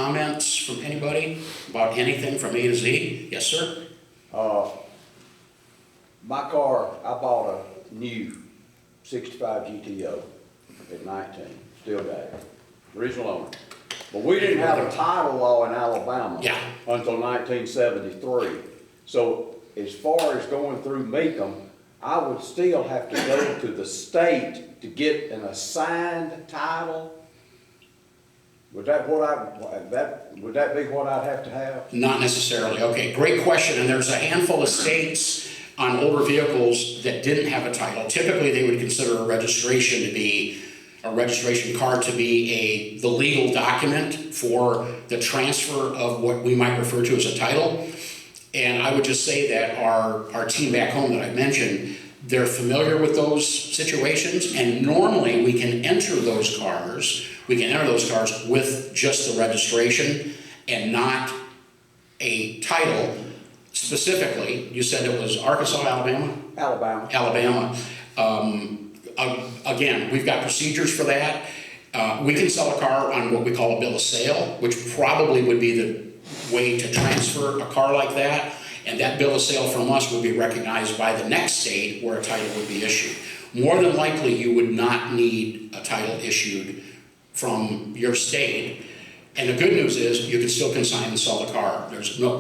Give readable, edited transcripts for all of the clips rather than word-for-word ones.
comments from anybody about anything from A to Z? Yes, sir? My car, I bought a new 65 GTO at 19, still got it, original owner. But we didn't have a title law in Alabama until 1973. So as far as going through Mecum, I would still have to go to the state to get an assigned title. Would that be what I'd have to have? Not necessarily. Okay, great question. And there's a handful of states on older vehicles that didn't have a title. Typically, they would consider a registration card to be the legal document for the transfer of what we might refer to as a title. And I would just say that our team back home that I mentioned, they're familiar with those situations, and normally we can enter those cars with just the registration and not a title. Specifically, you said it was Arkansas, Alabama? Alabama. Again, we've got procedures for that. We can sell a car on what we call a bill of sale, which probably would be the way to transfer a car like that. And that bill of sale from us would be recognized by the next state where a title would be issued. More than likely, you would not need a title issued from your state. And the good news is you can still consign and sell the car.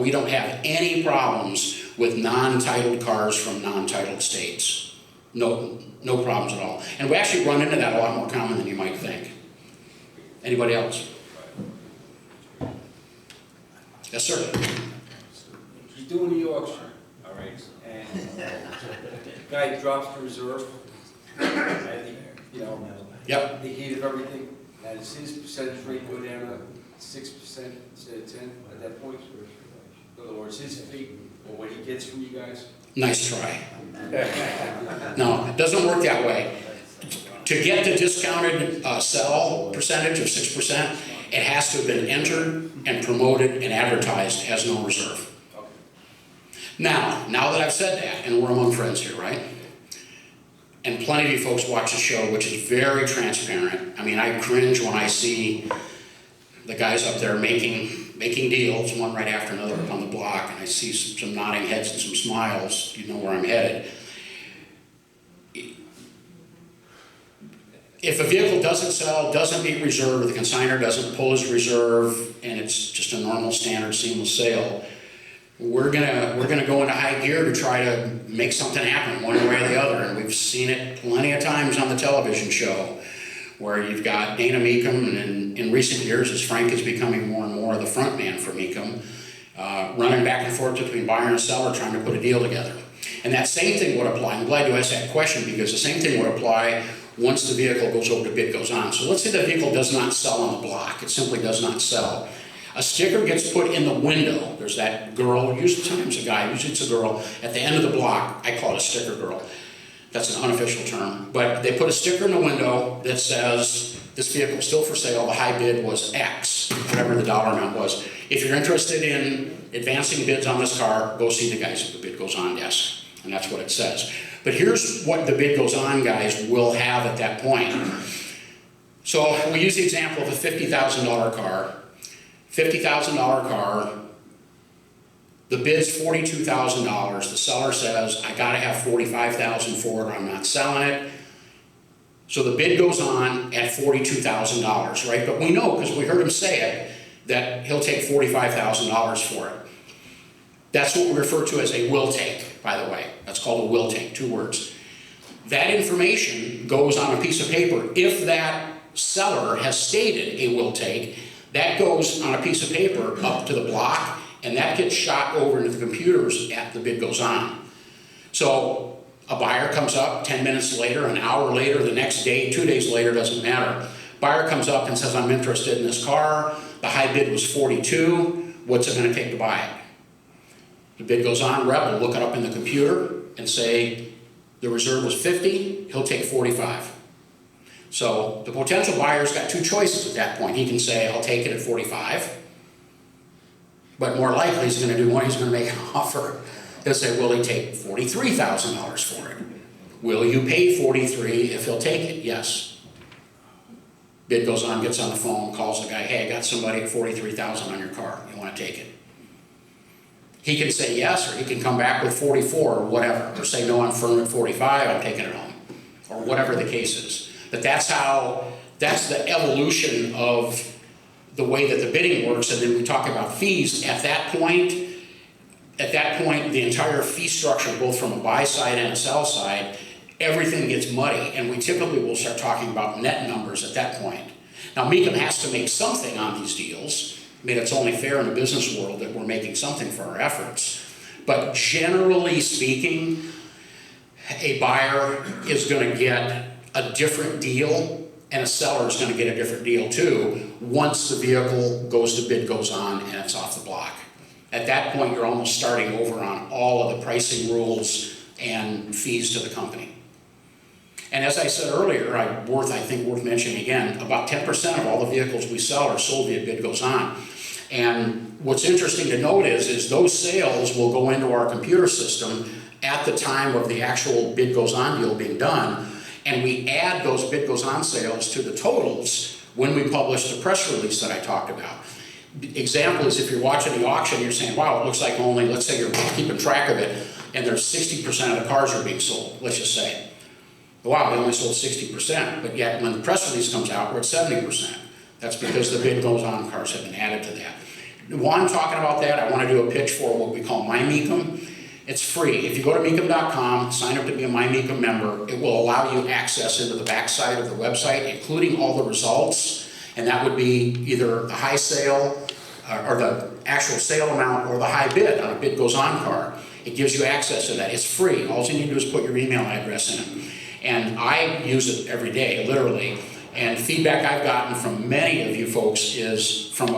We don't have any problems with non-titled cars from non-titled states. No problems at all. And we actually run into that a lot more common than you might think. Anybody else? Yes, sir. He's doing the auction, all right, and guy drops the reserve, and Yep. the heat of everything, and does his percentage rate go down to 6% instead of 10 at that point? In other words, his fee, or what he gets from you guys? Nice try. No, it doesn't work that way. To get the discounted sell percentage of 6%, it has to have been entered and promoted and advertised as no reserve. Now that I've said that, and we're among friends here, right? And plenty of you folks watch the show, which is very transparent. I mean, I cringe when I see the guys up there making deals, one right after another up on the block, and I see some nodding heads and some smiles. You know where I'm headed. If a vehicle doesn't sell, doesn't meet reserve, the consignor doesn't pull his reserve, and it's just a normal standard seamless sale, we're gonna go into high gear to try to make something happen one way or the other. And we've seen it plenty of times on the television show, where you've got Dana Mecum, and in recent years, as Frank is becoming more and more the front man for Mecum, running back and forth between buyer and seller trying to put a deal together. And that same thing would apply. I'm glad you asked that question, because the same thing would apply once the vehicle goes over to bid goes on. So let's say the vehicle does not sell on the block. It simply does not sell. A sticker gets put in the window. There's that girl, usually sometimes a guy, usually it's a girl, at the end of the block. I call it a sticker girl. That's an unofficial term. But they put a sticker in the window that says, this vehicle is still for sale, the high bid was X, whatever the dollar amount was. If you're interested in advancing bids on this car, go see the guys at the bid goes on desk. And that's what it says. But here's what the bid goes on guys will have at that point. So we use the example of a $50,000 car. $50,000 car, the bid's $42,000. The seller says, I gotta have $45,000 for it, or I'm not selling it. So the bid goes on at $42,000, right? But we know, because we heard him say it, that he'll take $45,000 for it. That's what we refer to as a will take, by the way. That's called a will take, 2 words. That information goes on a piece of paper. If that seller has stated a will take, that goes on a piece of paper up to the block, and that gets shot over into the computers after the bid goes on. So a buyer comes up 10 minutes later, an hour later, the next day, 2 days later, doesn't matter. Buyer comes up and says, I'm interested in this car. The high bid was 42. What's it going to take to buy it? The bid goes on, rep will look it up in the computer and say, the reserve was 50, he'll take 45. So the potential buyer's got 2 choices at that point. He can say, I'll take it at 45. But more likely he's going to do one, he's going to make an offer. He'll say, will he take $43,000 for it? Will you pay $43 if he'll take it? Yes. Bid goes on, gets on the phone, calls the guy, hey, I got somebody at $43,000 on your car, you wanna take it? He can say yes, or he can come back with 44 or whatever, or say, no, I'm firm at 45, I'm taking it home, or whatever the case is. But that's the evolution of the way that the bidding works, and then we talk about fees. At that point, the entire fee structure, both from a buy side and a sell side, everything gets muddy, and we typically will start talking about net numbers at that point. Now, Mecum has to make something on these deals. I mean, it's only fair in the business world that we're making something for our efforts. But generally speaking, a buyer is going to get a different deal, and a seller is going to get a different deal too, once the vehicle the bid goes on and it's off the block. At that point, you're almost starting over on all of the pricing rules and fees to the company. And as I said earlier, I think worth mentioning again, about 10% of all the vehicles we sell are sold via bid goes on. And what's interesting to note is those sales will go into our computer system at the time of the actual bid goes on deal being done, and we add those bid goes on sales to the totals when we publish the press release that I talked about. Example is if you're watching the auction, you're saying, wow, it looks like only, let's say you're keeping track of it, and there's 60% of the cars are being sold, let's just say. Wow, they only sold 60%, but yet when the press release comes out, we're at 70%. That's because the bid goes on, cars have been added to that. While I'm talking about that, I want to do a pitch for what we call My Mecum. It's free. If you go to Mecum.com, sign up to be a My Mecum member, it will allow you access into the backside of the website, including all the results, and that would be either the high sale, or the actual sale amount, or the high bid on a bid goes on car. It gives you access to that. It's free. All you need to do is put your email address in it. And I use it every day, literally. And feedback I've gotten from many of you folks is from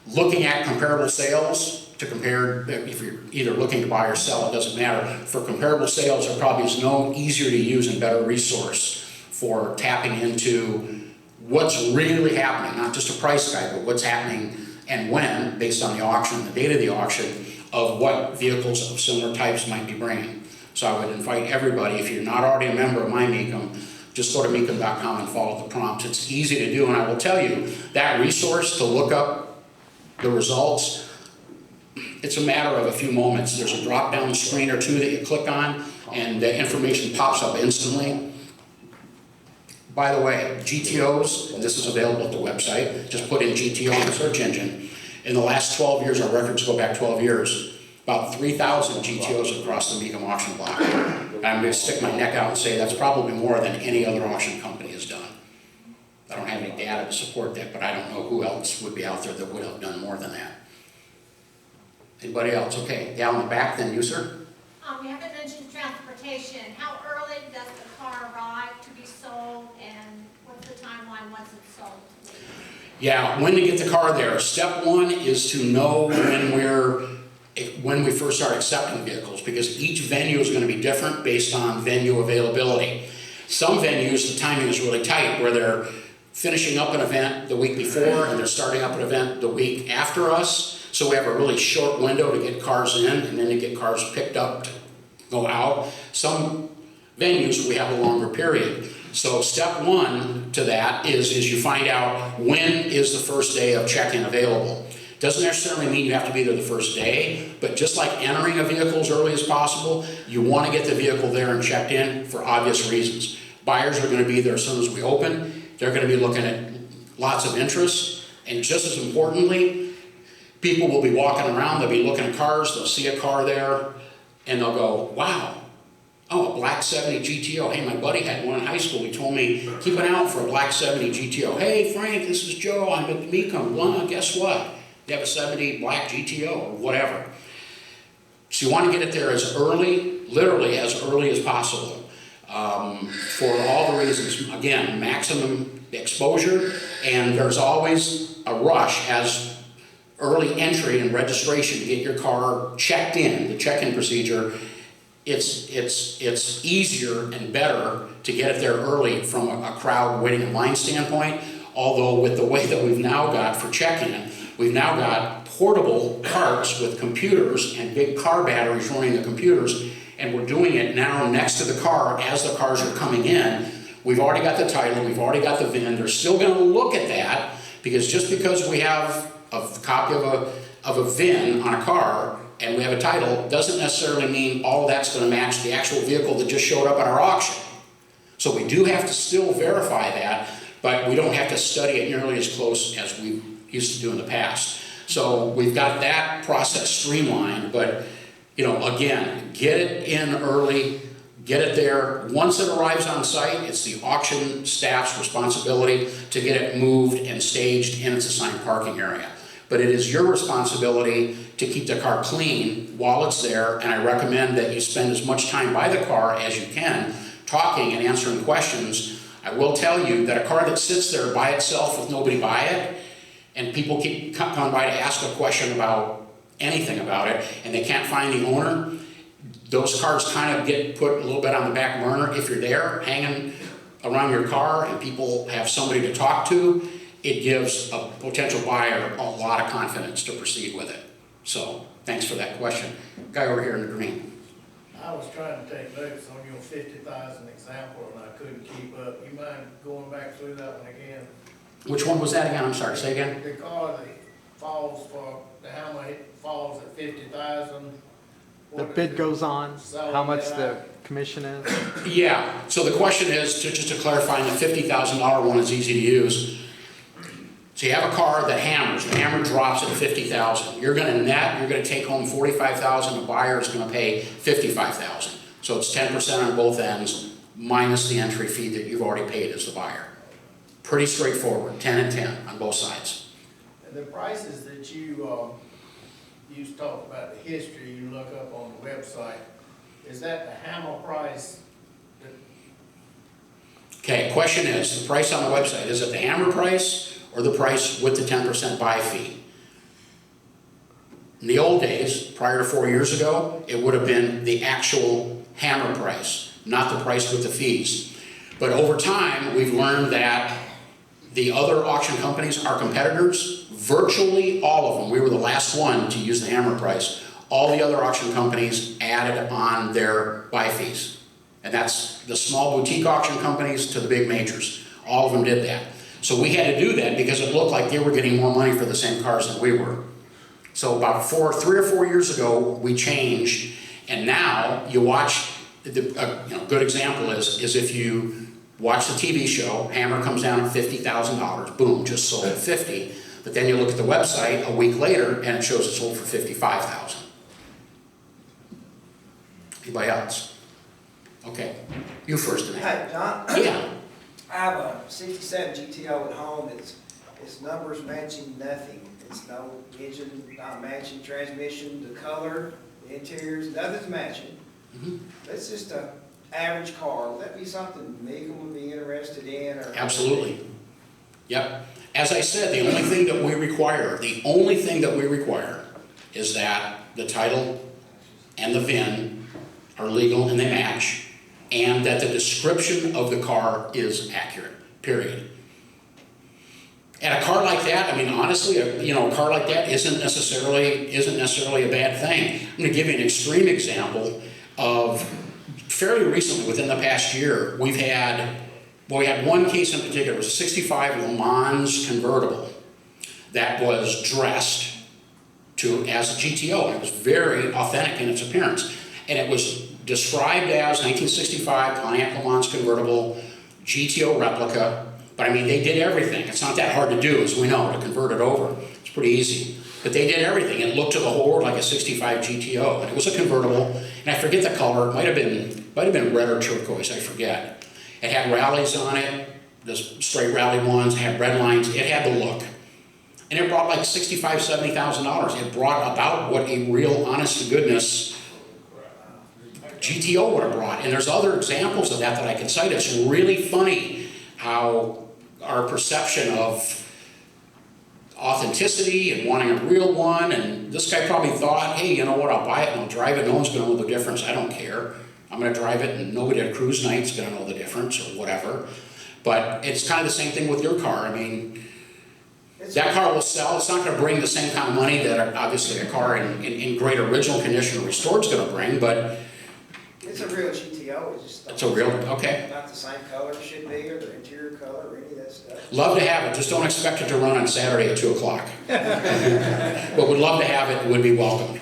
looking at comparable sales to compare, if you're either looking to buy or sell, it doesn't matter. For comparable sales, there probably is no easier to use and better resource for tapping into what's really happening, not just a price guide, but what's happening and when, based on the auction, the date of the auction, of what vehicles of similar types might be bringing. So I would invite everybody, if you're not already a member of My Mecum, just go to Mecum.com and follow the prompts. It's easy to do, and I will tell you, that resource to look up the results, it's a matter of a few moments. There's a drop-down screen or two that you click on, and the information pops up instantly. By the way, GTOs, and this is available at the website, just put in GTO in the search engine. In the last 12 years, our records go back 12 years, about 3,000 GTOs across the Mecum auction block. I'm going to stick my neck out and say that's probably more than any other auction company has done. I don't have any data to support that, but I don't know who else would be out there that would have done more than that. Anybody else? Okay, down the back then, you sir? We haven't mentioned transportation. How early does the car arrive to be sold, and what's the timeline once it's sold? Yeah, when to get the car there. Step one is to know when we first start accepting vehicles, because each venue is going to be different based on venue availability. Some venues, the timing is really tight, where they're finishing up an event the week before and they're starting up an event the week after us. So we have a really short window to get cars in and then to get cars picked up to go out. Some venues, we have a longer period. So step one to that is you find out when is the first day of check-in available. Doesn't necessarily mean you have to be there the first day, but just like entering a vehicle as early as possible, you want to get the vehicle there and checked in for obvious reasons. Buyers are going to be there as soon as we open. They're going to be looking at lots of interest, and just as importantly, people will be walking around, they'll be looking at cars, they'll see a car there, and they'll go, wow, oh, a black 70 GTO. Hey, my buddy had one in high school. He told me, keep an eye out for a black 70 GTO. Hey, Frank, this is Joe. I'm at Mecum. Well, guess what? They have a 70 black GTO or whatever. So you want to get it there as early, literally as early as possible, for all the reasons. Again, maximum exposure, and there's always a rush as early entry and registration to get your car checked in, the check-in procedure. It's easier and better to get it there early from a crowd waiting in line standpoint, although with the way that we've now got for check-in, we've now got portable carts with computers and big car batteries running the computers, and we're doing it now next to the car as the cars are coming in. We've already got the title, we've already got the VIN. They're still gonna look at that, because just because we have a copy of a VIN on a car and we have a title, doesn't necessarily mean all of that's gonna match the actual vehicle that just showed up at our auction. So we do have to still verify that, but we don't have to study it nearly as close as we used to do in the past. So we've got that process streamlined, but again, get it in early, get it there. Once it arrives on site, it's the auction staff's responsibility to get it moved and staged in its assigned parking area. But it is your responsibility to keep the car clean while it's there, and I recommend that you spend as much time by the car as you can, talking and answering questions. I will tell you that a car that sits there by itself with nobody by it, and people keep coming by to ask a question about anything about it, and they can't find the owner, those cars kind of get put a little bit on the back burner. If you're there hanging around your car and people have somebody to talk to, it gives a potential buyer a lot of confidence to proceed with it. So, thanks for that question. Guy over here in the green. I was trying to take notes on your 50,000 example and I couldn't keep up. You mind going back through that one again? Which one was that again? I'm sorry, say again? The car that falls for, the hammer falls at 50,000. The bid goes on, how much the commission is? Yeah, so the question is, just to clarify, the $50,000 one is easy to use. So you have a car that hammers, the hammer drops at 50,000. You're gonna take home 45,000, the buyer is gonna pay 55,000. So it's 10% on both ends, minus the entry fee that you've already paid as the buyer. Pretty straightforward, 10 and 10 on both sides. And the prices that you talked about, the history you look up on the website, is that the hammer price? Okay, question is, the price on the website, is it the hammer price or the price with the 10% buy fee? In the old days, prior to 4 years ago, it would have been the actual hammer price, not the price with the fees. But over time, we've learned that the other auction companies, our competitors, virtually all of them, we were the last one to use the hammer price. All the other auction companies added on their buy fees. And that's the small boutique auction companies to the big majors. All of them did that. So we had to do that because it looked like they were getting more money for the same cars than we were. So about 3 or 4 years ago, we changed, and now you watch, a good example is if you watch the TV show, hammer comes down at $50,000, boom, just sold at 50. But then you look at the website a week later, and it shows it sold for 55,000. Anybody else? Okay, you first. Hey, John? Yeah. I have a 67 GTO at home. It's numbers matching nothing. It's no engine not matching, transmission, the color, the interiors, nothing's matching. It's just an average car. Would that be something Mecum would be interested in? Or Absolutely. Yep. As I said, the only thing that we require is that the title and the VIN are legal and they match, and that the description of the car is accurate, period. And a car like that, I mean, honestly, a car like that isn't necessarily a bad thing. I'm going to give you an extreme example of fairly recently, within the past year, we had one case in particular. It was a 65 Le Mans convertible that was dressed as a GTO, and it was very authentic in its appearance. And it was described as 1965 Pontiac Le Mans convertible, GTO replica. But I mean, they did everything. It's not that hard to do, as we know, to convert it over. It's pretty easy. But they did everything. It looked to the whole world like a 65 GTO. And it was a convertible, and I forget the color. It might have been red or turquoise, I forget. It had rallies on it, the straight rally ones, it had red lines. It had the look. And it brought like $65,000, $70,000. It brought about what a real, honest-to-goodness GTO would have brought. And there's other examples of that I can cite. It's really funny how our perception of authenticity and wanting a real one, and this guy probably thought, hey, you know what, I'll buy it and I'll drive it, no one's going to know the difference, I don't care. I'm going to drive it and nobody at cruise night's going to know the difference or whatever. But it's kind of the same thing with your car. I mean, that car will sell. It's not going to bring the same kind of money that obviously a car in great original condition or restored is going to bring, but it's a real GTO. GTO, it's just. It's a real, okay. Not the same color it should be, or the interior color, or any of that stuff. Love to have it, just don't expect it to run on Saturday at 2 o'clock. But would love to have it, would be welcomed.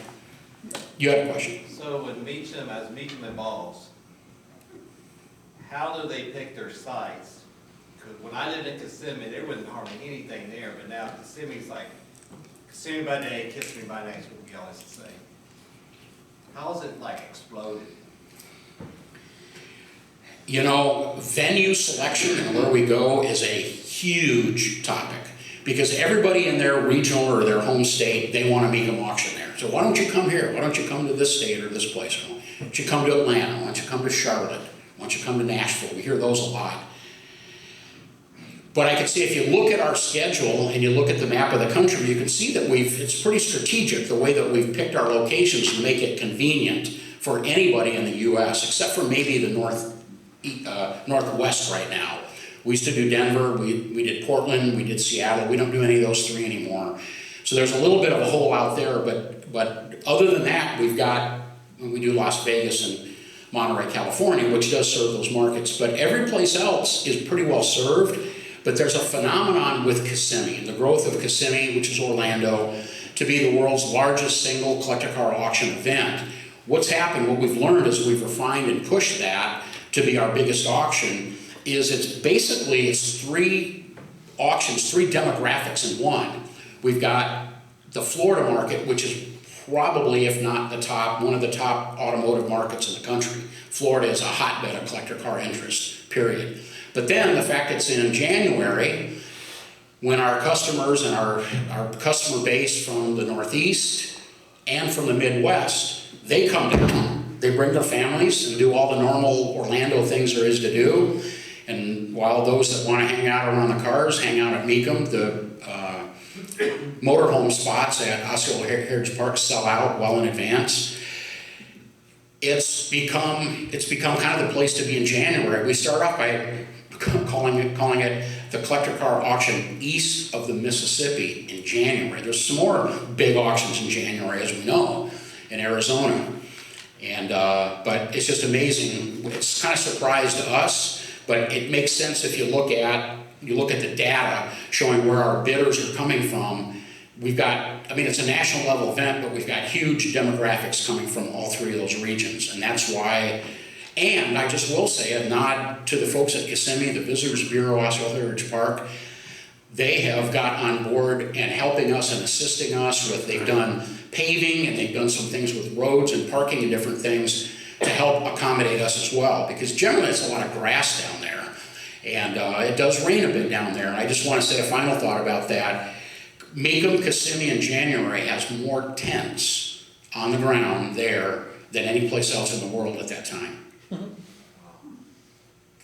You had a question? So with Mecum, as Mecum evolves, how do they pick their sites? Because when I lived in Kissimmee, there wasn't hardly anything there, but now Kissimmee's like, Kissimmee by day, Kissimmee by night is what we always say. How's it like exploded? You know, venue selection and where we go is a huge topic because everybody in their regional or their home state, they want to Mecum auction there. So why don't you come here? Why don't you come to this state or this place? Why don't you come to Atlanta? Why don't you come to Charlotte? Why don't you come to Nashville? We hear those a lot. But I can see if you look at our schedule and you look at the map of the country, you can see that it's pretty strategic the way that we've picked our locations to make it convenient for anybody in the U.S., except for maybe the Northwest right now. We used to do Denver, we did Portland, we did Seattle. We don't do any of those three anymore. So there's a little bit of a hole out there, but other than that, we do Las Vegas and Monterey, California, which does serve those markets. But every place else is pretty well served. But there's a phenomenon with Kissimmee, and the growth of Kissimmee, which is Orlando, to be the world's largest single collector car auction event. What's happened, what we've learned as we've refined and pushed that to be our biggest auction, is it's three auctions, three demographics in one. We've got the Florida market, which is probably, if not the top, one of the top automotive markets in the country. Florida is a hotbed of collector car interest, period. But then the fact it's in January, when our customers and our customer base from the Northeast and from the Midwest, they come down. They bring their families and do all the normal Orlando things there is to do. And while those that want to hang out around the cars hang out at Mecum, the motorhome spots at Osceola Heritage Park sell out well in advance. It's become kind of the place to be in January. We start off by calling it the collector car auction east of the Mississippi in January. There's some more big auctions in January, as we know, in Arizona. And but it's just amazing. It's kind of a surprise to us, but it makes sense if you look at the data showing where our bidders are coming from. We've got, it's a national level event, but we've got huge demographics coming from all three of those regions, and that's why. And I just will say a nod to the folks at Kissimmee, the Visitors Bureau, Osceola Heritage Park. They have got on board and helping us and assisting us with, they've done paving and they've done some things with roads and parking and different things to help accommodate us as well, because generally it's a lot of grass down there. And it does rain a bit down there. And I just want to say a final thought about that. Mecum, Kissimmee in January has more tents on the ground there than any place else in the world at that time.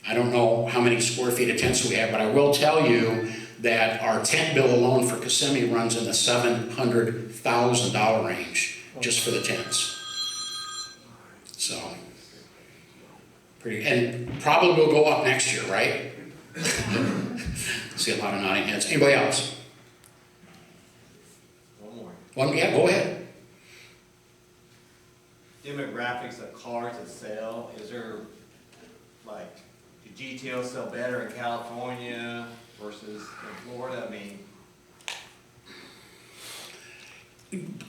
I don't know how many square feet of tents we have, but I will tell you that our tent bill alone for Kissimmee runs in the $700,000 range just for the tents. So, and probably will go up next year, right? See a lot of nodding heads. Anybody else? Yeah, go ahead. Demographics of cars that sell, is there, like, do GTO sell better in California versus in Florida?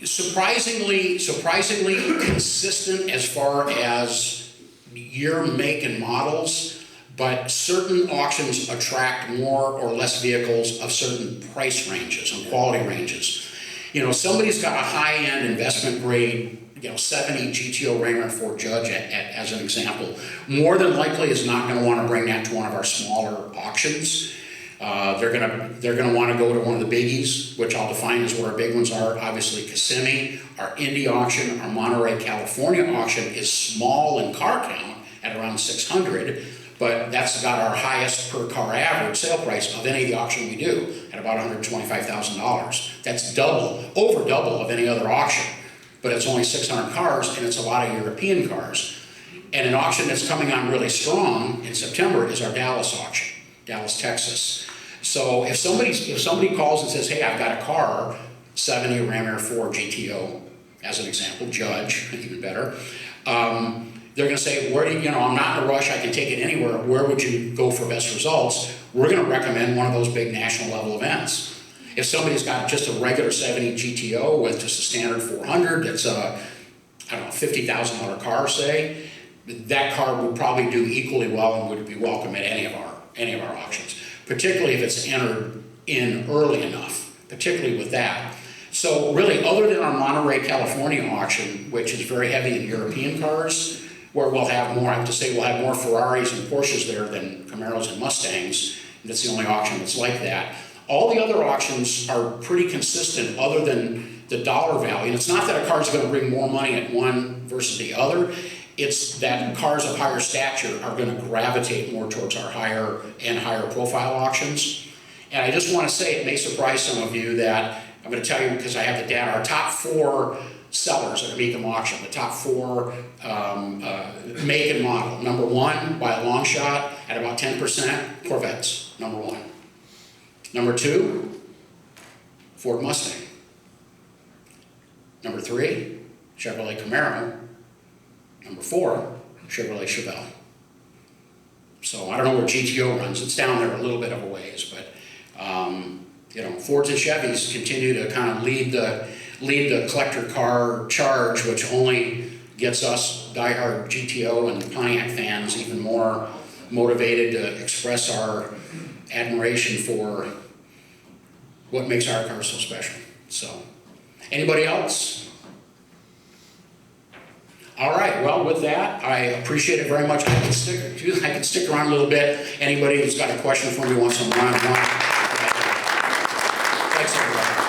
Surprisingly consistent as far as year, make, and models, but certain auctions attract more or less vehicles of certain price ranges and quality ranges. Somebody's got a high-end investment grade 70 GTO Ranger Ford Judge as an example, more than likely is not going to want to bring that to one of our smaller auctions. They're gonna want to go to one of the biggies, which I'll define as what our big ones are. Obviously Kissimmee, our Indy auction, our Monterey, California auction is small in car count at around 600, but that's got our highest per car average sale price of any of the auction we do at about $125,000. That's over double of any other auction, but it's only 600 cars and it's a lot of European cars. And an auction that's coming on really strong in September is our Dallas auction, Dallas, Texas. So if somebody calls and says, hey, I've got a car, 70 Ram Air 4 GTO, as an example, Judge, even better, they're gonna say, where do you know, I'm not in a rush, I can take it anywhere, where would you go for best results? We're gonna recommend one of those big national level events. If somebody's got just a regular 70 GTO with just a standard 400, that's a, I don't know, $50,000 car, say, that car would probably do equally well and would be welcome at any of our auctions, particularly if it's entered in early enough, particularly with that. So really, other than our Monterey, California auction, which is very heavy in European cars, where we'll have more, I have to say, we'll have more Ferraris and Porsches there than Camaros and Mustangs. That's the only auction that's like that. All the other auctions are pretty consistent other than the dollar value. And it's not that a car's gonna bring more money at one versus the other. It's that cars of higher stature are gonna gravitate more towards our higher profile auctions. And I just wanna say, it may surprise some of you that, I'm gonna tell you because I have the data, our top 4 sellers at a Mecum auction, the top 4 make and model. Number 1, by a long shot, at about 10%, Corvettes, number 1. Number 2, Ford Mustang. Number 3, Chevrolet Camaro. Number 4, Chevrolet Chevelle. So I don't know where GTO runs, it's down there a little bit of a ways, but you know, Fords and Chevys continue to kind of lead the collector car charge, which only gets us diehard GTO and Pontiac fans even more motivated to express our admiration for what makes our car so special. So, anybody else? All right, well, with that, I appreciate it very much. I can stick around a little bit. Anybody who's got a question for me wants some one-on-one. Thanks, everybody.